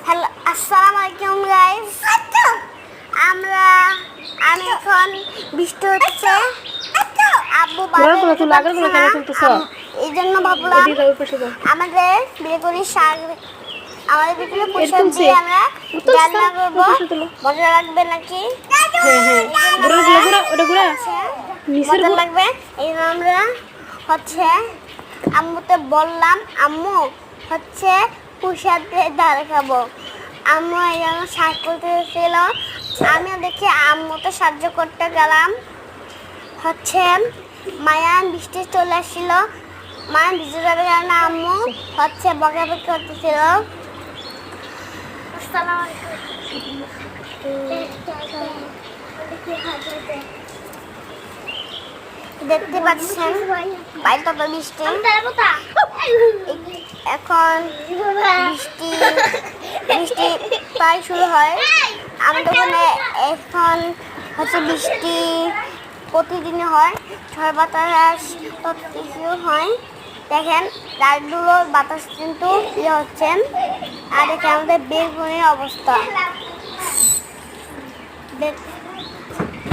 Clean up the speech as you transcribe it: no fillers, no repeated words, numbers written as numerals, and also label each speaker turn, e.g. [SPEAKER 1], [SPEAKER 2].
[SPEAKER 1] Hello, আসসালামু আলাইকুম guys. আমি এখন বৃষ্টি হচ্ছে, আব্বু এই জন্য ভাবলাম আমাদের বেগুনি শাক, আমাদের বেগুনি পোশাক দিয়ে আমরা রান্না করবো। মজা লাগবে নাকি? মজা লাগবে। এই জন্য আমরা হচ্ছে আম্মুতে বললাম, আম্মু হচ্ছে পোশাক দিয়ে ডাল খাবো। আম্মু এই জন্য শাক করতেছিল, আমিও দেখি আম্মুতে সাহায্য করতে গেলাম। হচ্ছে মায়া বৃষ্টি চলে আসছিল, মায়া ভিজে যাবে কারণে আম্মু হচ্ছে বকাবকি করতেছিল। দেখতে পাচ্ছেন বাইরে তো বৃষ্টি, এখন বৃষ্টি বৃষ্টি প্রায় শুরু হয় আমাদের ওখানে। এখন হচ্ছে বৃষ্টি প্রতিদিনই হয়, ঝড় বাতাস সব কিছু হয়। দেখেন ডালগুলোর বাতাস কিন্তু হচ্ছে, আর দেখেন আমাদের বেগুনের অবস্থা।